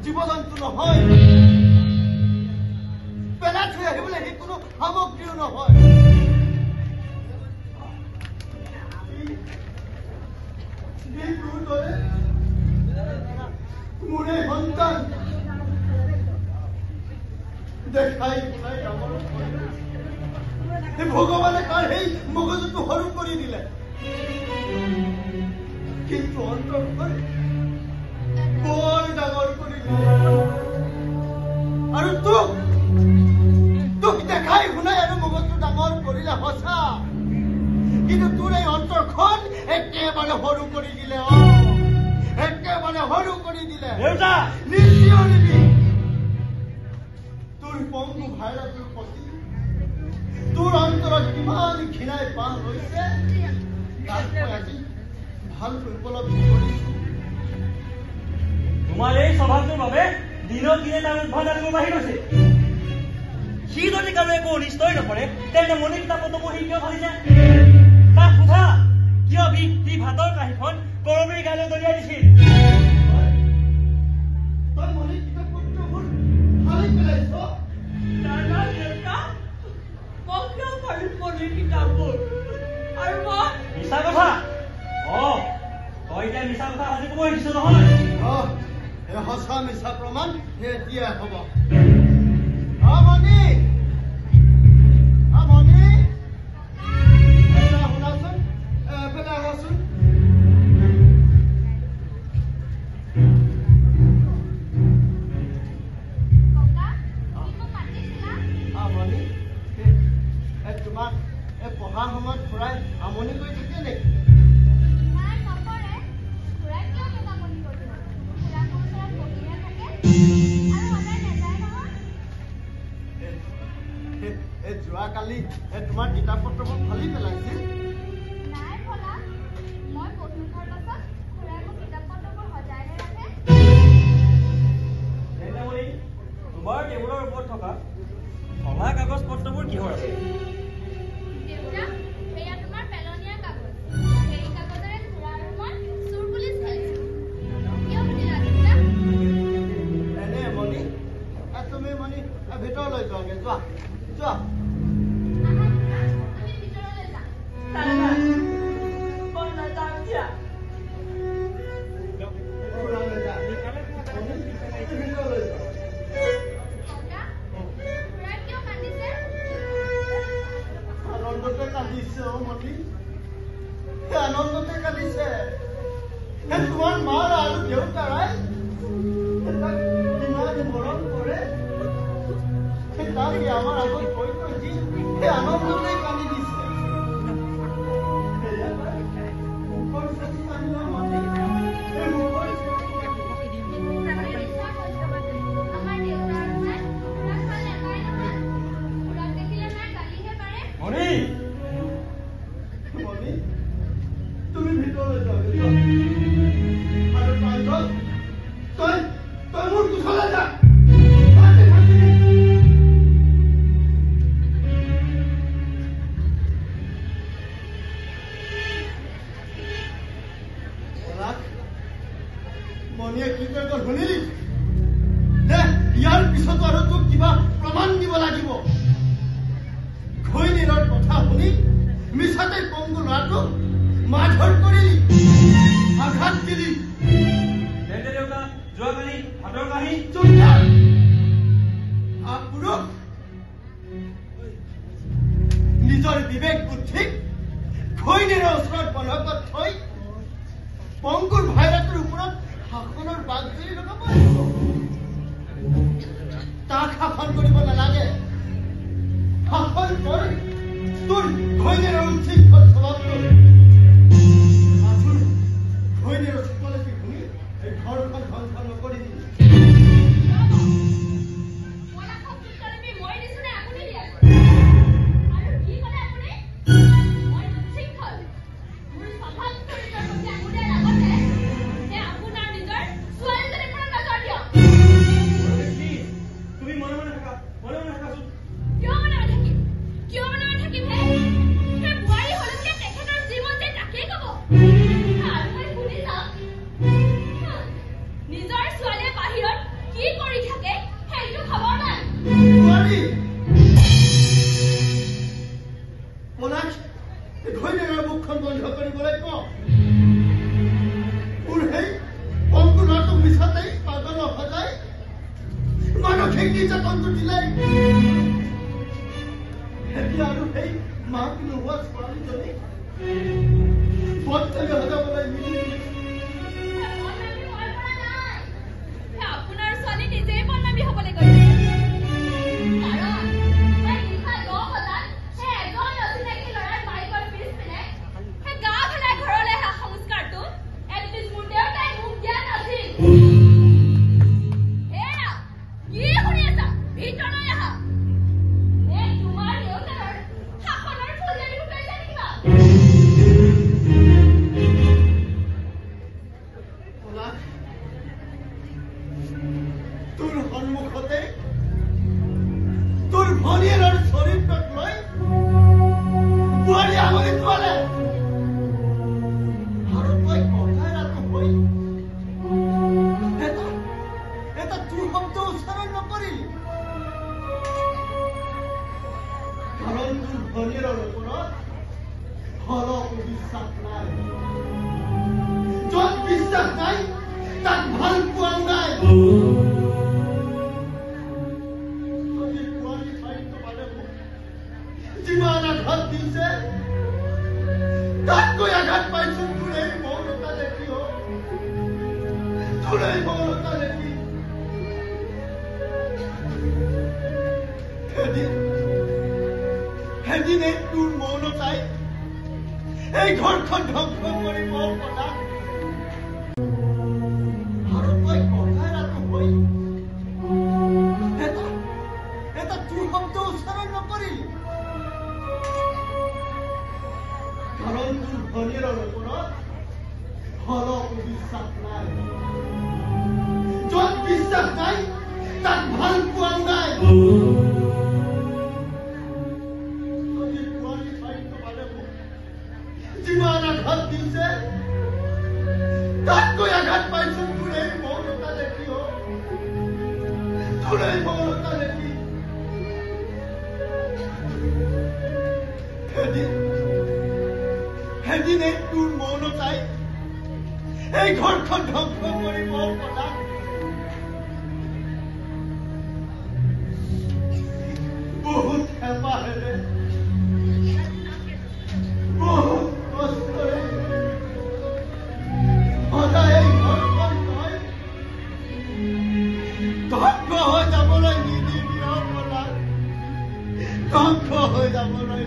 জীৱ-জন্তু নহয় পেলাই থৈ আহিবলৈ সেই কোনো সামগ্ৰীও নহয় মোৰে সন্তান দেখাই শুনাই ডাঙৰ ভগৱানে তাৰ সেই মগজুটো সৰু কৰি দিলে কিন্তু অন্তৰখন বৰ ডাঙৰ কৰি দিলে আৰু তোক দেখাই শুনাই আৰু মগজুটো ডাঙৰ কৰিলে সঁচা কিন্তু তোৰ এই অন্তৰখন একেবাৰে সৰু কৰি দিলে একেবাৰে সৰু কৰি দিলে নিশ্চয় তোৰ পংগু ভাইৰাছৰ প্ৰতি তোৰ অন্তৰত কিমান ঘৃণাই বাহ লৈছে তাক মই আজি ভালকৈ উপলব্ধি কৰিছো তোমাৰ এই স্বভাৱটোৰ বাবে দিনক দিনে তাৰ উদ্ভাৱ আৰু বাঢ়ি গৈছে সি যদি কাৰো একো অনিষ্টই নকৰে তেন্তে মণি কিতাপতো সি কিয় ভাবিছে তাক সোধা কিয় সি ভাতৰ কাঁহীখন কৰবীৰ গালৈ দলিয়াই দিছিল তই মণি কিতাপবোৰ ভালি পেলাইছ মিছা কথা তই এতিয়া মিছা কথা আজি ক'ব আহিছ নহয় সঁচা মিছা প্ৰমাণ এতিয়া হ'ব শুনাচোন এফালে আহাচোন তোমাক পঢ়া সময়ত খুৰাই আমনি কৰি থাকে নেকি যোৱাকালি তোমাৰ কিতাপ পত্ৰবোৰ ফালি পেলাইছিল তোমাৰ টেবুলৰ ওপৰত থকা ফলা কাগজ পত্ৰবোৰ কিহৰ আছে তুমি মণি ভিতৰলৈ যোৱাগে যোৱা যোৱা আনন্দতে কান্দিছে মণি আনন্দতে কান্দিছে তোমাৰ মাৰ আৰু দেউতাৰাই কিমান মৰম কৰে তাকে আমাৰ আগত কৈ কৈছি সেই আনন্দতে কান্দি দিছে তুমি ভিতৰলৈ যোৱা আৰু তই মোৰ কোঠালৈ যা মণিয়ে কি কৰিব শুনিলি ইয়াৰ পিছতো আৰু তোক কিবা প্ৰমাণ দিব লাগিব ঘৈণীৰৰ কথা শুনি মিছাতে পংগু ল'ৰাটোক মাৰধৰ কৰিলি আঘাত দিলি যোৱাকালি ভাতৰ কাঁহী পুৰুষ নিজৰ বিবেক বুদ্ধিক ঘৈণীৰৰ ওচৰত বন্ধকত থৈ পংগুৰ ভাইৰাছৰ ওপৰত শাসনৰ বাগজৰি লগাব তাক শাসন কৰিব নালাগে শাসন কৰ তোৰ ঘৈণীৰৰ উচ্ছৃঙ্খল স্বভাৱটো ঘৈণীৰৰ চকলেটি শুনি এই ঘৰখন ধ্বংস নকৰি দিবি আপোনাৰ নিজৰ ছোৱালীজনী নিৰ্যাতনটো দিলে এতিয়া আৰু সেই মাক নোহোৱা ছোৱালীজনী বদনামী সজাবলৈ নিদিলে আপোনাৰ ছোৱালী নিজেই বদনামী হ'বলৈ গৈছে কাৰণ সেই নিশা 10 বজাত সেই এজন অচিনাকি ল'ৰাৰ বাইকৰ পিছপিনে সেই গা ভেলাই ঘৰলৈ অহা সংস্কাৰটো এটলিষ্ট মোৰ দেউতাই মোক দিয়া নাছিল এয়া কি শুনি আছা ভিতৰলৈ আহা এই তোমাৰ দেউতাৰ শাসনৰ ফুলদানি ফুটাইছে নেকি বা তোৰ সন্মুখতে তোৰ ভনীয়েৰৰ চৰিত্ৰক লৈ বোৱাৰী আগলৈ তোৱালে আৰু তই কথাই ৰাখো হৈ এটা তোৰ শব্দ উচ্চাৰণ নকৰিলি কাৰণ তোৰ ভনীয়েৰৰ ওপৰত অলপ বিশ্বাস নাই য'ত বিশ্বাস নাই তাক ভাল পোৱাও নাই যিমান আঘাত দিছে তাতকৈ আঘাত পাইছো তোৰ এই মৌনতা দেখি তোৰ এই মৌনতা দেখি এদিন এই তোৰ মৌনতাই এই ঘৰখন ধ্বংস কৰিব কথা আৰু তই কথাই ৰাখো হৈ এটা তোৰ শব্দ উচ্চাৰণ নকৰিলি কাৰণ তোৰ ভনীয়েৰৰ ওপৰত অলপ বিশ্বাস নাই য'ত বিশ্বাস নাই তাক ভাল পোৱাও নাই যিমান আঘাত দিছে তাতকৈ আঘাত পাইছো তোৰ এই মৌনতা দেখি তোৰ এই মৌনতা দেখি এদিন এই তোৰ মৌনতাই এই ঘৰখন ধ্বংস কৰিব কথা বহুত হেঁপাহেৰে বহুত কষ্টৰে সদায় এই ঘৰখন তই ধ্বংস হৈ যাবলৈ নিদিবি অপৰাধ ধ্বংস হৈ যাবলৈ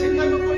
স্বীকাৰ নকৰে